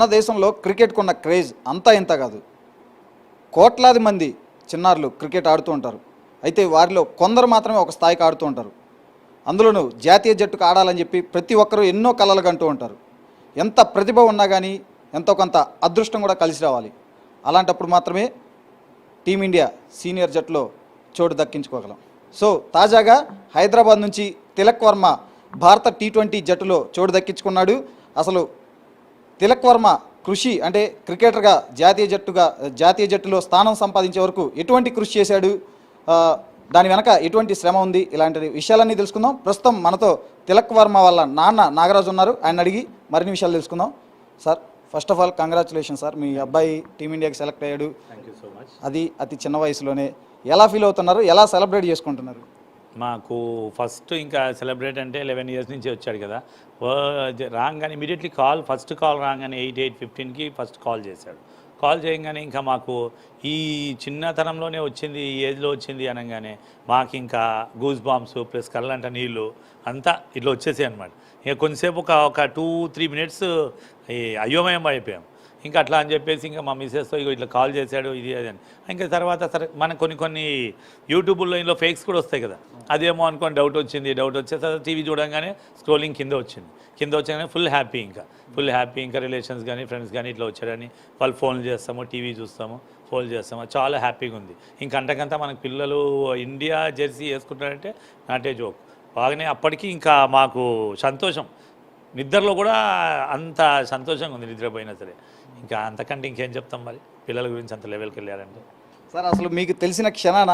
మన దేశంలో క్రికెట్కు ఉన్న క్రేజ్ అంతా ఇంత కాదు. కోట్లాది మంది చిన్నారులు క్రికెట్ ఆడుతూ ఉంటారు. అయితే వారిలో కొందరు మాత్రమే ఒక స్థాయికి ఆడుతూ ఉంటారు. అందులోనూ జాతీయ జట్టుకు ఆడాలని చెప్పి ప్రతి ఒక్కరూ ఎన్నో కలలు కంటూ ఉంటారు. ఎంత ప్రతిభ ఉన్నా కానీ ఎంతో కొంత అదృష్టం కూడా కలిసి రావాలి. అలాంటప్పుడు మాత్రమే టీమిండియా సీనియర్ జట్టులో చోటు దక్కించుకోగలం. సో తాజాగా హైదరాబాద్ నుంచి తిలక్ వర్మ భారత టీ20 జట్టులో చోటు దక్కించుకున్నాడు. అసలు తిలక్ వర్మ కృషి అంటే క్రికెటర్గా జాతీయ జట్టులో స్థానం సంపాదించే వరకు ఎటువంటి కృషి చేశాడు, దాని వెనక ఎటువంటి శ్రమ ఉంది, ఇలాంటి విషయాలన్నీ తెలుసుకుందాం. ప్రస్తుతం మనతో తిలక్ వర్మ వాళ్ళ నాన్న నాగరాజు ఉన్నారు. ఆయన అడిగి మరిన్ని విషయాలు తెలుసుకుందాం. Sir, first of all congratulation sir, మీ అబ్బాయి టీమిండియాకి సెలెక్ట్ అయ్యాడు. Thank you so much. అది అతి చిన్న వయసులోనే. ఎలా ఫీల్ అవుతున్నారు, ఎలా సెలబ్రేట్ చేసుకుంటున్నారు? మాకు ఫస్ట్ ఇంకా సెలబ్రేట్ అంటే 11 ఇయర్స్ నుంచి వచ్చాడు కదా, రాగానే ఇమీడియట్లీ ఫస్ట్ కాల్ రాగానే 8:15కి ఫస్ట్ కాల్ చేశాడు. కాల్ చేయగానే ఇంకా మాకు ఈ చిన్నతనంలోనే వచ్చింది, ఈ ఏజ్లో వచ్చింది అనగానే మాకు ఇంకా గూస్ బాంబ్స్ ప్లస్ కళ్ళంట నీళ్ళు అంతా ఇట్లా వచ్చేసాయి అనమాట. ఇక కొంతసేపు ఒక 2-3 మినిట్స్ అయోమయం అయిపోయాం. ఇంకా అట్లా అని చెప్పేసి ఇంకా మా మిస్సెస్తో ఇట్లా కాల్ చేశాడు ఇది అది అని. ఇంకా తర్వాత సరే మనకు కొన్ని యూట్యూబ్లో ఇందులో ఫేక్స్ కూడా వస్తాయి కదా, అదేమో అనుకోని డౌట్ వచ్చే తర్వాత టీవీ చూడంగానే స్క్రోలింగ్ కింద వచ్చాగానే ఫుల్ హ్యాపీ, ఇంకా రిలేషన్స్ కానీ ఫ్రెండ్స్ కానీ ఇట్లా వచ్చారని వాళ్ళు ఫోన్లు చేస్తాము, టీవీ చూస్తాము, ఫోన్ చేస్తాము, చాలా హ్యాపీగా ఉంది. ఇంకా అంతకంతా మనకు పిల్లలు ఇండియా జెర్సీ వేసుకుంటారంటే నాటే జోక్. బాగానే అప్పటికి ఇంకా మాకు సంతోషం, నిద్రలో కూడా అంత సంతోషంగా ఉంది, నిద్రపోయినా సరే. ఇంకా అంతకంటే ఇంకేం చెప్తాం మరి, పిల్లల గురించి అంత లెవెల్కి వెళ్ళారంటే. సార్, అసలు మీకు తెలిసిన క్షణాన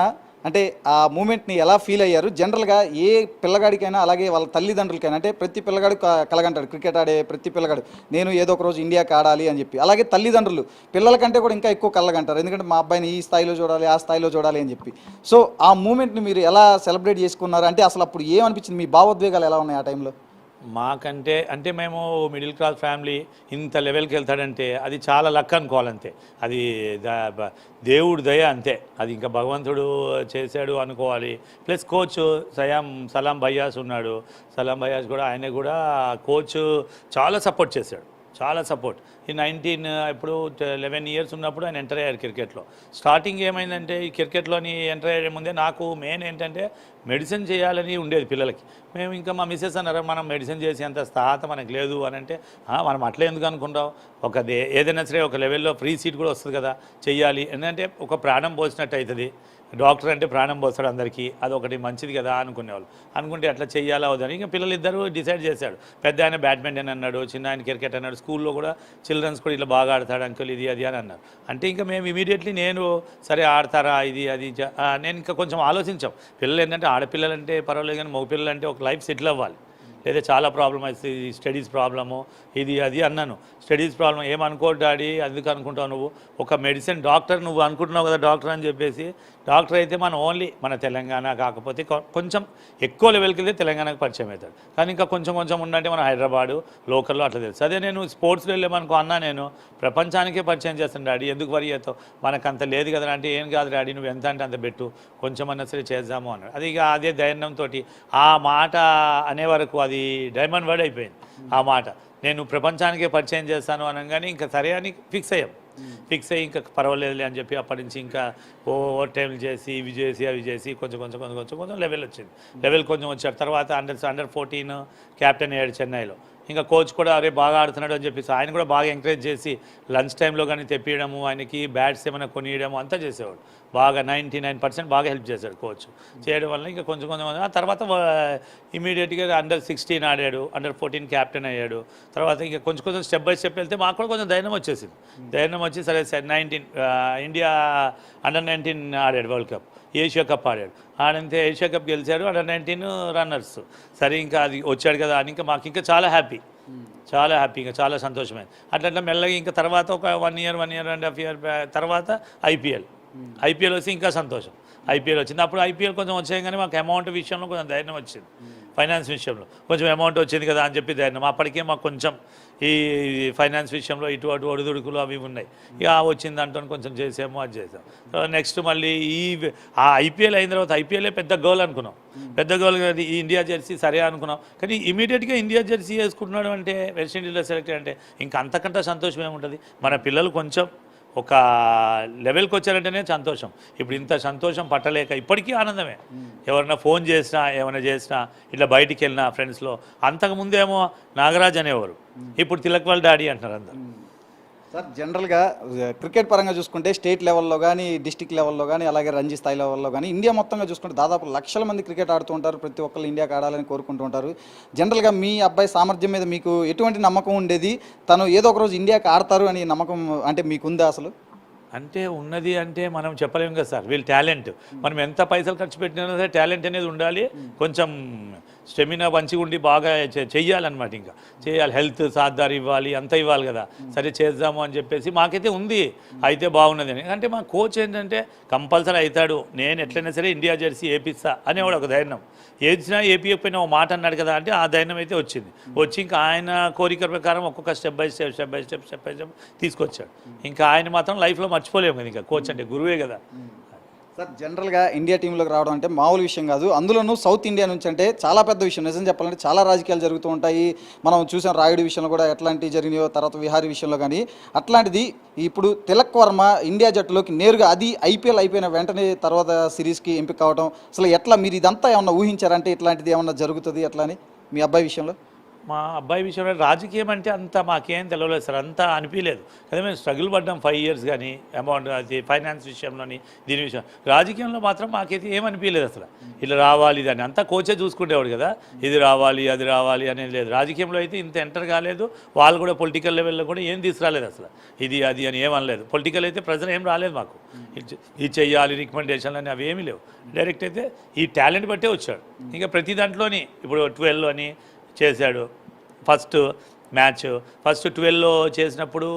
అంటే ఆ మూమెంట్ని ఎలా ఫీల్ అయ్యారు? జనరల్గా ఏ పిల్లగాడికైనా అలాగే వాళ్ళ తల్లిదండ్రులకైనా, అంటే ప్రతి పిల్లగాడు కలగంటాడు, క్రికెట్ ఆడే ప్రతి పిల్లగాడు నేను ఏదో ఒక రోజు ఇండియాకి ఆడాలి అని చెప్పి. అలాగే తల్లిదండ్రులు పిల్లలకంటే కూడా ఇంకా ఎక్కువ కలగంటారు, ఎందుకంటే మా అబ్బాయిని ఈ స్థాయిలో చూడాలి, ఆ స్థాయిలో చూడాలి అని చెప్పి. సో ఆ మూమెంట్ని మీరు ఎలా సెలబ్రేట్ చేసుకున్నారు? అంటే అసలు అప్పుడు ఏమనిపించింది, మీ భావోద్వేగాలు ఎలా ఉన్నాయి ఆ టైంలో? మాకంటే అంటే మేము మిడిల్ క్లాస్ ఫ్యామిలీ, ఇంత లెవెల్కి వెళ్తాడంటే అది చాలా లక్ అనుకోవాలంతే, అది దేవుడు దయ అంతే, అది ఇంకా భగవంతుడు చేశాడు అనుకోవాలి. ప్లస్ కోచ్ సలాం భయ్యాస్ ఉన్నాడు, సలాం భయ్యాస్ కూడా ఆయన కూడా కోచ్ చాలా సపోర్ట్ చేశాడు, చాలా సపోర్ట్. ఈ 11 ఇయర్స్ ఉన్నప్పుడు ఆయన ఎంటర్ అయ్యారు క్రికెట్లో. స్టార్టింగ్ ఏమైందంటే ఈ క్రికెట్లోని ఎంటర్ అయ్యే ముందే నాకు మెయిన్ ఏంటంటే మెడిసిన్ చేయాలని ఉండేది పిల్లలకి. మేము ఇంకా మా మిస్సెస్ అన్నారు, మనం మెడిసిన్ చేసేంత స్థాత మనకు లేదు అని అంటే, మనం అట్లా ఎందుకు అనుకుంటాం, ఏదైనా సరే ఒక లెవెల్లో ఫ్రీ సీట్ కూడా వస్తుంది కదా, చెయ్యాలి. ఎందుకంటే ఒక ప్రాణం పోసినట్టు అవుతుంది, డాక్టర్ అంటే ప్రాణం పోస్తాడు అందరికీ, అదొకటి మంచిది కదా అనుకునేవాళ్ళు. అనుకుంటే అట్లా చెయ్యాలా వద్దని ఇంకా పిల్లలిద్దరూ డిసైడ్ చేశాడు. పెద్ద ఆయన బ్యాడ్మింటన్ అన్నాడు, చిన్న ఆయన క్రికెట్ అన్నాడు, స్కూల్లో కూడా చిల్డ్రన్స్ కూడా ఇలా బాగా ఆడతాడు అంకుల్ ఇది అది అని అన్నారు. అంటే ఇంకా మేము ఇమీడియట్లీ నేను సరే ఆడతారా ఇది అది నేను ఇంకా కొంచెం ఆలోచించాం. పిల్లలు ఏంటంటే ఆడపిల్లలంటే పర్వాలేదు కానీ మగపిల్లలు అంటే ఒక లైఫ్ సెటిల్ అవ్వాలి, లేదా చాలా ప్రాబ్లం అవుతుంది, స్టడీస్ ప్రాబ్లము ఇది అది అన్నాను. స్టడీస్ ప్రాబ్లం ఏమనుకో డాడీ, అందుకు అనుకుంటావు నువ్వు, ఒక మెడిసిన్ డాక్టర్ నువ్వు అనుకుంటున్నావు కదా డాక్టర్ అని చెప్పేసి. డాక్టర్ అయితే మనం ఓన్లీ మన తెలంగాణ కాకపోతే కొంచెం ఎక్కువ లెవెల్కి వెళ్తే తెలంగాణకు పరిచయం అవుతాడు, కానీ ఇంకా కొంచెం ఉండంటే మన హైదరాబాదు లోకల్లో అట్లా తెలుసు. అదే నేను స్పోర్ట్స్లో వెళ్ళామనుకో అన్నా నేను ప్రపంచానికే పరిచయం చేస్తాను డాడీ, ఎందుకు వరి అవుతావు, మనకు అంత లేదు కదా అంటే, ఏం కాదు డాడీ నువ్వు ఎంత అంటే అంత పెట్టు, కొంచెం అన్నా సరే చేద్దాము అన్నాడు. అది ఇక అదే ధైర్యంతో ఆ మాట అనే వరకు అది డైమండ్ వర్డ్ అయిపోయింది. ఆ మాట నేను ప్రపంచానికే పరిచయం చేస్తాను అనగానే ఇంకా సరే అని ఫిక్స్ అయ్యి ఇంకా పర్వాలేదులే అని చెప్పి అప్పటి నుంచి ఇంకా ఓవర్ టైంలు చేసి ఇవి చేసి అవి చేసి కొంచెం లెవెల్ వచ్చింది. లెవెల్ కొంచెం వచ్చాడు. తర్వాత అండర్ 14 క్యాప్టెన్ అయ్యాడు చెన్నైలో. ఇంకా కోచ్ కూడా అరే బాగా ఆడుతున్నాడు అని చెప్పేసి ఆయన కూడా బాగా ఎంకరేజ్ చేసి లంచ్ టైంలో కానీ తెప్పియడము, ఆయనకి బ్యాట్స్ ఏమైనా కొనియడము అంతా చేసేవాడు. బాగా 99% బాగా హెల్ప్ చేశాడు కోచ్. చేయడం వల్ల ఇంకా కొంచెం ఆ తర్వాత ఇమీడియట్గా అండర్ 16 ఆడాడు, అండర్ 14 క్యాప్టెన్ అయ్యాడు. తర్వాత ఇంకా కొంచెం స్టెప్ బై స్టెప్ వెళ్తే మాకు కూడా కొంచెం ధైర్యం వచ్చేసింది. ధైర్యం వచ్చి సరే 19 ఇండియా అండర్ 19 ఆడాడు, వరల్డ్ కప్ ఏషియా కప్ ఆడితే ఏషియా కప్ గెలిచాడు, అండర్ 19 రన్నర్స్. సరే ఇంకా అది వచ్చాడు కదా అని ఇంకా మాకు ఇంకా చాలా హ్యాపీ, ఇంకా చాలా సంతోషమైంది. అట్లా మెల్లగా ఇంకా తర్వాత ఒక 1 year 1.5 year తర్వాత ఐపీఎల్ వచ్చి ఇంకా సంతోషం. ఐపీఎల్ వచ్చింది. అప్పుడు ఐపీఎల్ కొంచెం వచ్చాయి కానీ మాకు అమౌంట్ విషయంలో కొంచెం ధైర్యం వచ్చింది. ఫైనాన్స్ విషయంలో కొంచెం అమౌంట్ వచ్చింది కదా అని చెప్పి ధైర్యం. అప్పటికే మాకు కొంచెం ఈ ఫైనాన్స్ విషయంలో ఇటు అటు ఒడిదుడుకులు అవి ఉన్నాయి. ఇక వచ్చింది అంటూ కొంచెం చేసాము, అది చేసాం. నెక్స్ట్ మళ్ళీ ఆ ఐపీఎల్ అయిన తర్వాత ఐపీఎల్ పెద్ద గోల్ అనుకున్నాం, పెద్ద గోల్ కదా ఈ ఇండియా జెర్సీ సరే అనుకున్నాం. కానీ ఇమీడియట్గా ఇండియా జెర్సీ వేసుకుంటున్నాడు అంటే, వెస్టిండీస్లో సెలెక్ట్ అంటే ఇంకా అంతకంటే సంతోషం ఏముంటుంది. మన పిల్లలు కొంచెం ఒక లెవెల్కి వచ్చారంటేనే సంతోషం. ఇప్పుడు ఇంత సంతోషం పట్టలేక ఇప్పటికీ ఆనందమే. ఎవరైనా ఫోన్ చేసినా ఏమైనా చేసినా ఇట్లా బయటికి వెళ్ళినా ఫ్రెండ్స్లో, అంతకుముందేమో నాగరాజ్ అనేవారు, ఇప్పుడు తిలక్ వాళ్ళ డాడీ అంటున్నారు అందరు. సార్ జనరల్గా క్రికెట్ పరంగా చూసుకుంటే స్టేట్ లెవెల్లో కానీ, డిస్టిక్ లెవెల్లో కానీ, అలాగే రంజీ స్థాయి లెవెల్లో కానీ, ఇండియా మొత్తంగా చూసుకుంటే దాదాపు లక్షల మంది క్రికెట్ ఆడుతూ ఉంటారు. ప్రతి ఒక్కళ్ళు ఇండియాకి ఆడాలని కోరుకుంటూ ఉంటారు. జనరల్గా మీ అబ్బాయి సామర్థ్యం మీద మీకు ఎటువంటి నమ్మకం ఉండేది? తను ఏదో ఒక రోజు ఇండియాకి ఆడతారు అని నమ్మకం అంటే మీకుందా అసలు? అంటే ఉన్నది అంటే మనం చెప్పలేము కదా సార్, వీళ్ళు టాలెంట్. మనం ఎంత పైసలు ఖర్చు పెట్టినా సరే టాలెంట్ అనేది ఉండాలి, కొంచెం స్టెమినా మంచిగా ఉండి బాగా చెయ్యాలన్నమాట. ఇంకా చేయాలి, హెల్త్ సాధార ఇవ్వాలి, అంతా ఇవ్వాలి కదా. సరే చేద్దాము అని చెప్పేసి మాకైతే ఉంది, అయితే బాగున్నది అని. అంటే మా కోచ్ ఏంటంటే కంపల్సరీ అవుతాడు, నేను ఎట్లయినా సరే ఇండియా జెర్సీ వేపిస్తా అనేవాడు ఒక ధైర్యం. ఏదినా ఏపీయకపోయినా ఒక మాట అన్నాడు కదా అంటే ఆ ధైర్యం అయితే వచ్చింది. వచ్చి ఇంకా ఆయన కోరిక ప్రకారం ఒక్కొక్క స్టెప్ బై స్టెప్ తీసుకొచ్చాడు. ఇంకా ఆయన మాత్రం లైఫ్లో మర్చిపోలేము కదా, ఇంకా కోచ్ అంటే గురువే కదా. సార్ జనరల్గా ఇండియా టీంలోకి రావడం అంటే మామూలు విషయం కాదు, అందులోనూ సౌత్ ఇండియా నుంచి అంటే చాలా పెద్ద విషయం. నిజం చెప్పాలంటే చాలా రాజకీయాలు జరుగుతూ ఉంటాయి. మనం చూసాం రాయుడు విషయంలో కూడా ఎట్లాంటివి జరిగినాయో, తర్వాత విహారీ విషయంలో కానీ. అట్లాంటిది ఇప్పుడు తిలక్ వర్మ ఇండియా జట్టులోకి నేరుగా, అది ఐపీఎల్ అయిపోయిన వెంటనే తర్వాత సిరీస్కి ఎంపిక కావడం, అసలు ఎట్లా మీరు ఇదంతా ఏమన్నా ఊహించారంటే ఇట్లాంటిది ఏమన్నా జరుగుతుంది ఎట్లా అని మీ అబ్బాయి విషయంలో? మా అబ్బాయి విషయంలో రాజకీయం అంటే అంత మాకేం తెలియలేదు సార్, అంతా అనిపించలేదు కదా. మేము స్ట్రగుల్ పడ్డాం 5 years కానీ, అమౌంట్ అది ఫైనాన్స్ విషయంలోని దీని విషయం. రాజకీయంలో మాత్రం మాకైతే ఏమనిపించలేదు అసలు. ఇలా రావాలి దాన్ని అంతా కోచే చూసుకునేవాడు కదా, ఇది రావాలి అది రావాలి అనేది లేదు. రాజకీయంలో అయితే ఇంత ఎంటర్ కాలేదు, వాళ్ళు కూడా పొలిటికల్ లెవెల్లో కూడా ఏం తీసుకురాలేదు అసలు, ఇది అది అని ఏమనలేదు. పొలిటికల్ అయితే ప్రెజర్ ఏం రాలేదు మాకు, ఇది చెయ్యాలి రికమెండేషన్లు అని అవి ఏమీ లేవు. డైరెక్ట్ అయితే ఈ టాలెంట్ బట్టే వచ్చాడు. ఇంకా ప్రతి దాంట్లోని ఇప్పుడు 12 అని చేశాడు. ఫస్ట్ 12లో చేసినప్పుడు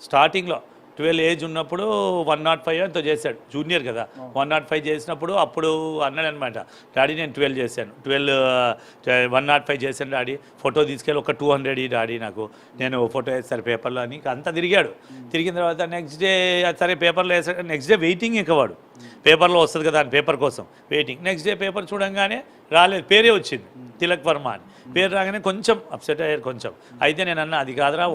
స్టార్టింగ్లో 12 ఏజ్ ఉన్నప్పుడు 105 ఎంతో చేశాడు, జూనియర్ కదా. 105 చేసినప్పుడు అప్పుడు అన్నాడు అనమాట, డాడీ నేను 12 చేశాను, 105 చేశాను డాడీ, ఫోటో తీసుకెళ్ళి ఒక 200 డాడీ నాకు, నేను ఫోటో వేస్తాను పేపర్లో అని. అంతా తిరిగాడు. తిరిగిన తర్వాత నెక్స్ట్ డే సరే పేపర్లో వేసాడు. నెక్స్ట్ డే వెయిటింగ్ ఇంకా వాడు, పేపర్లో వస్తుంది కదా అని పేపర్ కోసం వెయిటింగ్. నెక్స్ట్ డే పేపర్ చూడంగానే రాలేదు, పేరే వచ్చింది తిలక్ వర్మ అని. పేరు రాగానే కొంచెం అప్సెట్ అయ్యారు కొంచెం. అయితే నేను అన్నా అది కాదురా,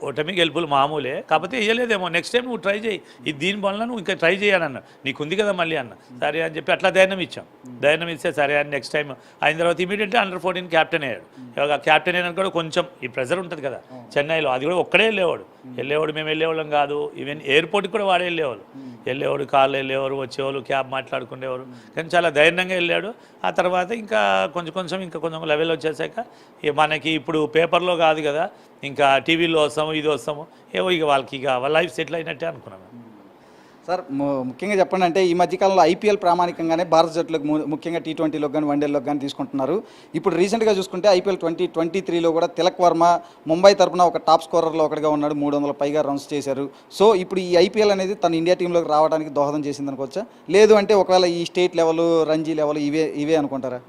ఓటమి గెలుపులు మామూలే, కాకపోతే వేయలేదేమో, నెక్స్ట్ టైం నువ్వు ట్రై చేయి, ఇది దీని వల్ల నువ్వు ఇంకా ట్రై చేయాలన్న, నీకు ఉంది కదా మళ్ళీ అన్న. సరే అని చెప్పి అట్లా ధైర్యం ఇచ్చాం. ధైర్యం ఇస్తే సరే అని నెక్స్ట్ టైం అయిన తర్వాత ఇమీడియట్గా Under-14 క్యాప్టెన్ అయ్యాడు. ఇవాళ క్యాప్టెన్ అయినా కూడా కొంచెం ఈ ప్రెజర్ ఉంటుంది కదా చెన్నైలో, అది కూడా ఒక్కడే వెళ్ళేవాడు. మేము వెళ్ళేవాళ్ళం కాదు, ఈవెన్ ఎయిర్పోర్ట్కి కూడా వాడే వెళ్ళేవాడు, కార్లో వెళ్ళేవారు, వచ్చేవాళ్ళు, క్యాబ్ మాట్లాడుకునేవారు. కానీ చాలా ధైర్యంగా వెళ్ళాడు. ఆ తర్వాత ఇంకా కొంచెం లెవెల్ వచ్చేసాక మనకి ఇప్పుడు పేపర్లో కాదు కదా, ఇంకా టీవీలో వస్తాము, ఇది వస్తాము, ఏవో ఇక వాళ్ళ లైఫ్ సెటిల్ అయినట్టే అనుకున్నాము. సార్ ముఖ్యంగా చెప్పండి, అంటే ఈ మధ్యకాలంలో ఐపీఎల్ ప్రామాణికంగానే భారత జట్టులకు ముఖ్యంగా T20లో కానీ వన్డేలకు కానీ తీసుకుంటున్నారు. ఇప్పుడు రీసెంట్గా చూసుకుంటే ఐపీఎల్ 2023లో కూడా తిలక్ వర్మ ముంబై తరఫున ఒక టాప్ స్కోరర్లో ఒకటిగా ఉన్నాడు, 300 పైగా రన్స్ చేశారు. సో ఇప్పుడు ఈ ఐపీఎల్ అనేది తన ఇండియా టీంలోకి రావడానికి దోహదం చేసింది అనుకోవచ్చా? లేదు అంటే ఒకవేళ ఈ స్టేట్ లెవెల్, రంజీ లెవెల్ ఇవే అనుకుంటారా?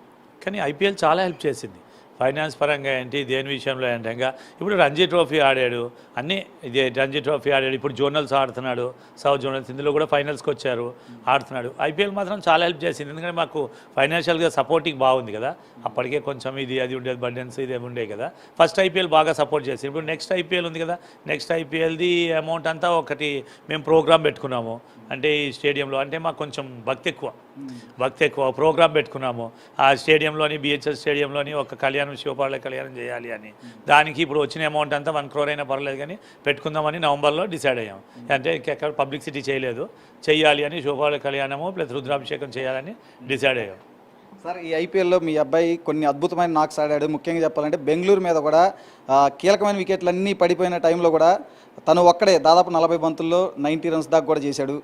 కానీ ఐపీఎల్ చాలా హెల్ప్ చేసింది ఫైనాన్స్ పరంగా ఏంటి, దేని విషయంలో ఏంటి. ఇంకా ఇప్పుడు రంజీ ట్రోఫీ ఆడాడు, అన్నీ ఇదే రంజీ ట్రోఫీ ఆడాడు, ఇప్పుడు జోనల్స్ ఆడుతున్నాడు, సౌత్ జోనల్స్, ఇందులో కూడా ఫైనల్స్కి వచ్చారు, ఆడుతున్నాడు. ఐపీఎల్ మాత్రం చాలా హెల్ప్ చేసింది, ఎందుకంటే మాకు ఫైనాన్షియల్గా సపోర్టింగ్ బాగుంది కదా. అప్పటికే కొంచెం అది ఉండేది, బర్డెన్స్ ఇది ఉండేది కదా. ఫస్ట్ ఐపీఎల్ బాగా సపోర్ట్ చేసింది. ఇప్పుడు నెక్స్ట్ ఐపీఎల్ ఉంది కదా, నెక్స్ట్ ఐపీఎల్ది అమౌంట్ అంతా ఒకటి మేము ప్రోగ్రామ్ పెట్టుకున్నాము. అంటే ఈ స్టేడియంలో అంటే మాకు కొంచెం భక్తి ఎక్కువ ప్రోగ్రామ్ పెట్టుకున్నాము. ఆ స్టేడియంలోని BHS స్టేడియంలోని ఒక శివపాళ్ళ కళ్యాణం చేయాలి అని. దానికి ఇప్పుడు వచ్చిన అమౌంట్ అంతా 1 crore అయినా పర్లేదు కానీ పెట్టుకుందామని నవంబర్లో డిసైడ్ అయ్యాం. అంటే ఇంకెక్కడ పబ్లిసిటీ చేయాలి అని శివపాళ్ళ కళ్యాణము ప్లస్ రుద్రాభిషేకం చేయాలని డిసైడ్ అయ్యాం. సార్ ఈ ఐపీఎల్లో మీ అబ్బాయి కొన్ని అద్భుతమైన నాక్స్ ఆడాడు. ముఖ్యంగా చెప్పాలంటే బెంగళూరు మీద కూడా కీలకమైన వికెట్లన్నీ పడిపోయిన టైంలో కూడా తను ఒక్కడే దాదాపు 40 బంతుల్లో 90 runs దాకా కూడా చేశాడు.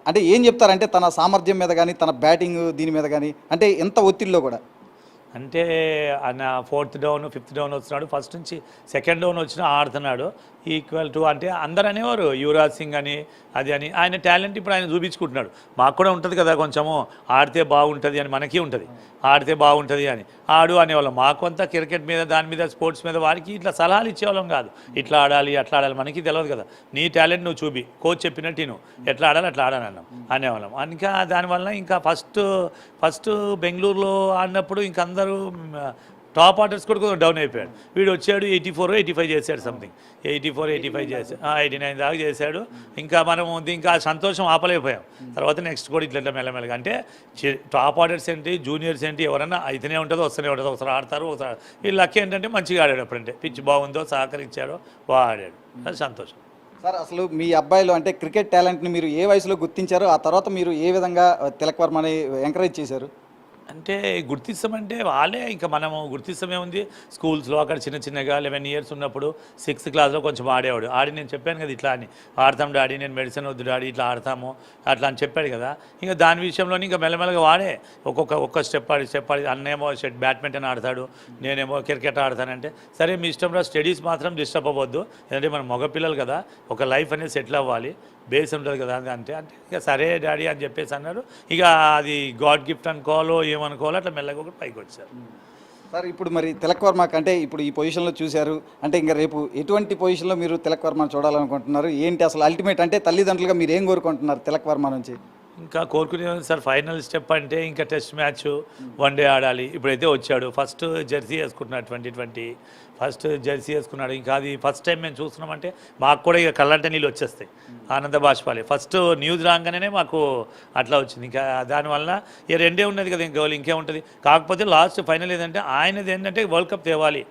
అంటే ఏం చెప్తారంటే తన సామర్థ్యం మీద కానీ, తన బ్యాటింగ్ దీని మీద కానీ, అంటే ఎంత ఒత్తిడిలో కూడా? అంటే ఆయన 4th డౌన్ 5th డౌన్ వస్తున్నాడు, ఫస్ట్ నుంచి 2nd డౌన్ వచ్చినా ఆడుతున్నాడు. ఈక్వల్ టు అంటే అందరు అనేవారు యువరాజ్ సింగ్ అని అది అని. ఆయన టాలెంట్ ఇప్పుడు ఆయన చూపించుకుంటున్నాడు. మాకు కూడా ఉంటుంది కదా కొంచెము, ఆడితే బాగుంటుంది అని మనకి ఉంటుంది, ఆడితే బాగుంటుంది అని ఆడు అనేవాళ్ళం. మాకు అంతా క్రికెట్ మీద దాని మీద స్పోర్ట్స్ మీద వారికి ఇట్లా సలహాలు ఇచ్చేవాళ్ళం కాదు. ఇట్లా ఆడాలి అట్లా ఆడాలి మనకి తెలియదు కదా, నీ టాలెంట్ నువ్వు చూపి, కోచ్ చెప్పినట్టు నువ్వు ఎట్లా ఆడాలి అట్లా ఆడాలి అన్నాం అనేవాళ్ళం. ఇంకా దానివల్ల ఇంకా ఫస్ట్ బెంగళూరులో ఆడినప్పుడు ఇంక అందరూ టాప్ ఆర్డర్స్ కూడా కొంచెం డౌన్ అయిపోయాడు. వీడు వచ్చాడు 84 85 చేశాడు, సంథింగ్ 84 85 చేశాడు, 89 దాకా చేశాడు. ఇంకా మనం ఇంకా సంతోషం ఆపలేకపోయాం. తర్వాత నెక్స్ట్ కూడా ఇట్లా మెల్లమెల్లగా అంటే టాప్ ఆర్డర్స్ ఏంటి, జూనియర్స్ ఏంటి, ఎవరన్నా అయితేనే ఉంటుందో వస్తూనే ఉంటుంది. ఒకసారి ఆడతారు, ఒకసారి వీళ్ళు లక్ ఏంటంటే మంచిగా ఆడాడు. అప్పుడంటే పిచ్ బాగుందో సహకరించాడో బాగా ఆడాడు, అది సంతోషం. సార్ అసలు మీ అబ్బాయిలో అంటే క్రికెట్ టాలెంట్ని మీరు ఏ వయసులో గుర్తించారు, ఆ తర్వాత మీరు ఏ విధంగా తిలక్ వర్మని ఎంకరేజ్ చేశారు? అంటే గుర్తిస్తామంటే వాళ్ళే, ఇంకా మనము గుర్తిస్తామేముంది, స్కూల్స్లో అక్కడ చిన్నగా 11 ఇయర్స్ ఉన్నప్పుడు 6th క్లాస్లో కొంచెం ఆడేవాడు. ఆడి నేను చెప్పాను కదా ఇట్లా అని, ఆడతాం డాడీ, నేను మెడిసిన్ వద్దు డాడీ, ఇట్లా ఆడతాము అట్లా అని చెప్పాడు కదా. ఇంకా దాని విషయంలోనే ఇంకా మెల్లమెల్లగా వాడే ఒక్క స్టెప్ ఆడి అన్నేమో బ్యాడ్మింటన్ ఆడతాడు, నేనేమో క్రికెట్ ఆడతానంటే సరే మీ ఇష్టం రా, స్టడీస్ మాత్రం డిస్టర్బ్ అవ్వద్దు, ఎందుకంటే మన మగపిల్లలు కదా, ఒక లైఫ్ అనేది సెటిల్ అవ్వాలి, బేస్ ఉంటుంది కదా అంటే ఇక సరే డాడీ అని చెప్పేసి అన్నారు. ఇక అది గాడ్ గిఫ్ట్ అనుకోవాలో ఏమనుకోవాలో అట్లా మెల్లగా ఒకటి పైకి వచ్చారు. సార్ ఇప్పుడు మరి తిలక్ వర్మ కంటే ఇప్పుడు ఈ పొజిషన్లో చూశారు అంటే ఇంకా రేపు ఎటువంటి పొజిషన్లో మీరు తిలక్ వర్మను చూడాలనుకుంటున్నారు, ఏంటి అసలు అల్టిమేట్ అంటే తల్లిదండ్రులుగా మీరు ఏం కోరుకుంటున్నారు తిలక్ వర్మ నుంచి? ఇంకా కోరుకునేది సార్ ఫైనల్ స్టెప్ అంటే ఇంకా టెస్ట్ మ్యాచ్, వన్డే ఆడాలి. ఇప్పుడైతే వచ్చాడు, ఫస్ట్ జెర్సీ వేసుకుంటున్నాడు, 2020 ఫస్ట్ జెర్సీ వేసుకున్నాడు. ఇంకా అది ఫస్ట్ టైం మేము చూస్తున్నామంటే మాకు కూడా ఇక కళ్ళంటే నీళ్ళు వచ్చేస్తాయి, ఆనంద బాష్పాలే. ఫస్ట్ న్యూస్ రాగానే మాకు అట్లా వచ్చింది. ఇంకా దానివల్ల ఇక రెండే ఉన్నది కదా, ఇంకా ఇంకేముంటుంది. కాకపోతే లాస్ట్ ఫైనల్ ఏదంటే ఆయనది ఏంటంటే వరల్డ్ కప్ తేవాలి,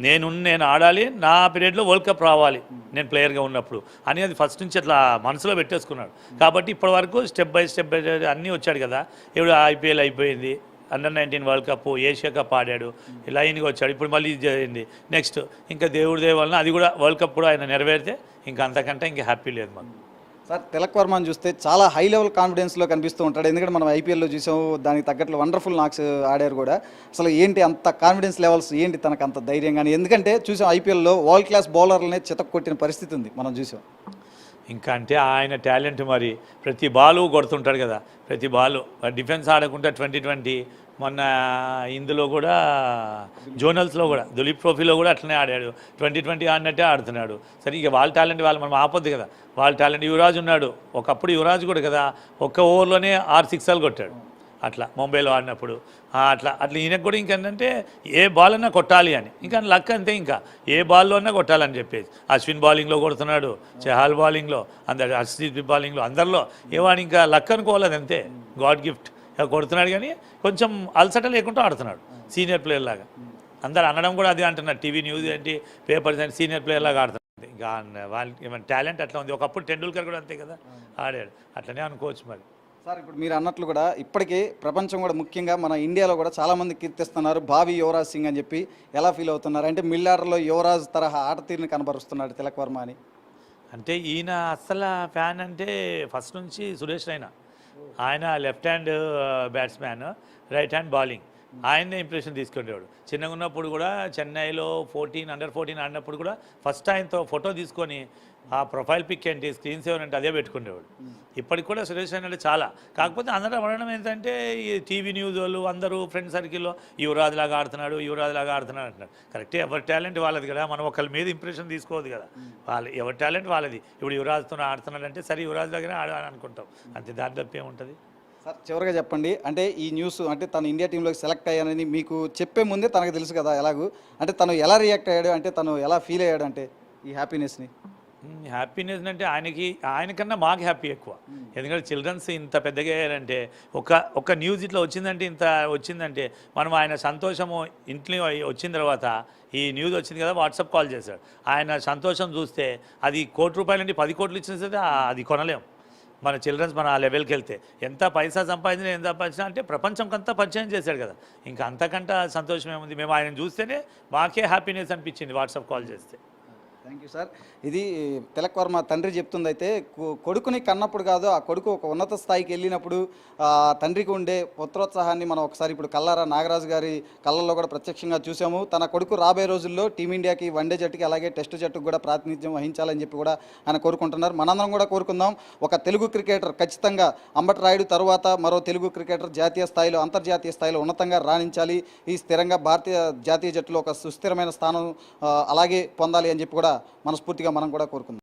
నేను ఆడాలి, నా పీరియడ్లో వరల్డ్ కప్ రావాలి నేను ప్లేయర్గా ఉన్నప్పుడు అని అది ఫస్ట్ నుంచి అట్లా మనసులో పెట్టేసుకున్నాడు. కాబట్టి ఇప్పటి వరకు స్టెప్ బై స్టెప్ అన్నీ వచ్చాడు కదా. ఇప్పుడు IPL అయిపోయింది, Under-19 world cup, Asia cup ఆడాడు, లైన్గా వచ్చాడు. ఇప్పుడు మళ్ళీ ఇది జరిగింది. నెక్స్ట్ ఇంకా దేవుడి దయ వలన అది కూడా వరల్డ్ కప్ కూడా ఆయన నెరవేరితే ఇంకా అంతకంటే ఇంకా హ్యాపీ లేదు మాకు. సార్ తిలక్ వర్మని చూస్తే చాలా హై లెవెల్ కాన్ఫిడెన్స్లో కనిపిస్తూ ఉంటాడు, ఎందుకంటే మనం IPLలో చూసాము, దానికి తగ్గట్లు వండర్ఫుల్ నాక్స్ ఆడారు కూడా. అసలు ఏంటి అంత కాన్ఫిడెన్స్ లెవెల్స్, ఏంటి తనకు అంత ధైర్యం కానీ? ఎందుకంటే చూసాం IPLలో వరల్డ్ క్లాస్ బౌలర్లనే చితక్ కొట్టిన పరిస్థితి ఉంది మనం చూసాం. ఇంకా అంటే ఆయన టాలెంట్ మరి ప్రతి బాలు కొడుతుంటాడు కదా, ప్రతి బాలు డిఫెన్స్ ఆడకుండా 2020 మొన్న ఇందులో కూడా జోనల్స్లో కూడా దులీప్ ట్రోఫీలో కూడా అట్లనే ఆడాడు, 2020 ఆడినట్టే ఆడుతున్నాడు. సరే ఇక వాళ్ళ టాలెంట్ వాళ్ళు మనం ఆపొద్దు కదా, వాళ్ళ టాలెంట్. యువరాజ్ ఉన్నాడు, ఒకప్పుడు యువరాజ్ కూడా కదా ఒక్క ఓవర్లోనే 6 సిక్సర్లు కొట్టాడు అట్లా ముంబైలో ఆడినప్పుడు. అట్లా ఈయనకు కూడా ఇంకేంటంటే ఏ బాల్ అన్నా కొట్టాలి అని, ఇంకా లక్ అంతే, ఇంకా ఏ బాల్లో అన్నా కొట్టాలని చెప్పేసి. అశ్విన్ బౌలింగ్లో కొడుతున్నాడు, చహాల్ బౌలింగ్లో, అందరు హర్షదీప్ బౌలింగ్లో, అందరిలో ఏవాడు ఇంకా లక్ అనుకోవాలి, అది అంతే, గాడ్ గిఫ్ట్ కొడుతున్నాడు. కానీ కొంచెం అలసట లేకుండా ఆడుతున్నాడు సీనియర్ ప్లేయర్ లాగా. అందరు అనడం కూడా అదే అంటున్నారు, టీవీ న్యూస్ ఏంటి, పేపర్స్ ఏంటి, సీనియర్ ప్లేయర్ లాగా ఆడుతున్నాడు. ఇంకా వాళ్ళ ఏమైనా టాలెంట్ అట్లా ఉంది. ఒకప్పుడు టెండూల్కర్ కూడా అంతే కదా ఆడాడు, అట్లనే అనుకోవచ్చు మరి. సార్ ఇప్పుడు మీరు అన్నట్లు కూడా ఇప్పటికే ప్రపంచం కూడా ముఖ్యంగా మన ఇండియాలో కూడా చాలామంది కీర్తిస్తున్నారు భావి యువరాజ్ సింగ్ అని చెప్పి. ఎలా ఫీల్ అవుతున్నారు అంటే మిడిల్ ఆర్డర్లో యువరాజ్ తరహా ఆట తీరుని కనబరుస్తున్నాడు తిలక్ వర్మ అని? అంటే ఈయన అస్సలు ఫ్యాన్ అంటే ఫస్ట్ నుంచి సురేష్ రైనా. ఆయన left hand batsman, right hand bowling, ఆయన్నే ఇంప్రెషన్ తీసుకునేవాడు. చిన్నగా ఉన్నప్పుడు కూడా చెన్నైలో Under-14 ఆడినప్పుడు కూడా ఫస్ట్ ఆయనతో ఫోటో తీసుకొని ఆ ప్రొఫైల్ పిక్ ఏంటి, స్క్రీన్ సేవర్ అంటే అదే పెట్టుకునేవాడు. ఇప్పటికి కూడా సురేష్ రైనా అంటే చాలా. కాకపోతే అందరూ అనడం ఏంటంటే ఈ టీవీ న్యూస్ వాళ్ళు అందరూ ఫ్రెండ్ సర్కిల్లో యువరాజ్ లాగా ఆడుతున్నాడు అంటున్నారు. కరెక్టే, ఎవరి టాలెంట్ వాళ్ళది కదా, మనం ఒకళ్ళ మీద ఇంప్రెషన్ తీసుకోవద్దు కదా, ఎవరి టాలెంట్ వాళ్ళది. ఇప్పుడు యువరాజ్తో ఆడుతున్నాడు అంటే సరే యువరాజ్ దగ్గర ఆడాలని అనుకుంటాం అంతే, దాని తప్పే ఉంటుంది. సార్ చివరిగా చెప్పండి, అంటే ఈ న్యూస్ అంటే తను ఇండియా టీంలోకి సెలెక్ట్ అయ్యానని మీకు చెప్పే ముందే తనకు తెలుసు కదా ఎలాగూ, అంటే తను ఎలా రియాక్ట్ అయ్యాడు, అంటే తను ఎలా ఫీల్ అయ్యాడు అంటే ఈ హ్యాపీనెస్ని? హ్యాపీనెస్ అంటే ఆయనకన్నా మాకు హ్యాపీ ఎక్కువ. ఎందుకంటే చిల్డ్రన్స్ ఇంత పెద్దగా అయ్యారంటే ఒక న్యూస్ ఇట్లా వచ్చిందంటే మనం ఆయన సంతోషము ఇంట్లో వచ్చిన తర్వాత ఈ న్యూస్ వచ్చింది కదా వాట్సాప్ కాల్ చేశాడు. ఆయన సంతోషం చూస్తే అది ₹1 కోటి నుండి 10 కోట్లు ఇచ్చిన సరే అది కొనలేం. మన చిల్డ్రన్స్ మన ఆ లెవెల్కి వెళ్తే ఎంత పైసా సంపాదించినా ఎంత సంపాదించినా అంటే ప్రపంచంకంతా పరిచయం చేశాడు కదా, ఇంకా అంతకంటే సంతోషం ఏముంది. మేము ఆయన చూస్తేనే మాకే హ్యాపీనెస్ అనిపించింది వాట్సాప్ కాల్ చేస్తే. Thank you sir. ఇది తిలక్ వర్మ తండ్రి చెప్తుంది. అయితే కొడుకుని కన్నప్పుడు కాదు, ఆ కొడుకు ఒక ఉన్నత స్థాయికి వెళ్ళినప్పుడు తండ్రికి ఉండే పుత్రోత్సాహాన్ని మనం ఒకసారి ఇప్పుడు కల్లారా నాగరాజు గారి కళ్ళల్లో కూడా ప్రత్యక్షంగా చూసాము. తన కొడుకు రాబోయే రోజుల్లో టీమిండియాకి వన్డే జట్టుకి అలాగే టెస్ట్ జట్టుకు కూడా ప్రాతినిధ్యం వహించాలని చెప్పి కూడా ఆయన కోరుకుంటున్నారు. మనందరం కూడా కోరుకుందాం. ఒక తెలుగు క్రికెటర్ ఖచ్చితంగా అంబటి రాయుడు తరువాత మరో తెలుగు క్రికెటర్ జాతీయ స్థాయిలో అంతర్జాతీయ స్థాయిలో ఉన్నతంగా రాణించాలి. ఈ స్థిరంగా భారతీయ జాతీయ జట్టులో ఒక సుస్థిరమైన స్థానం అలాగే పొందాలి అని చెప్పి కూడా మనస్ఫూర్తిగా మనం కూడా కోరుకుందాం.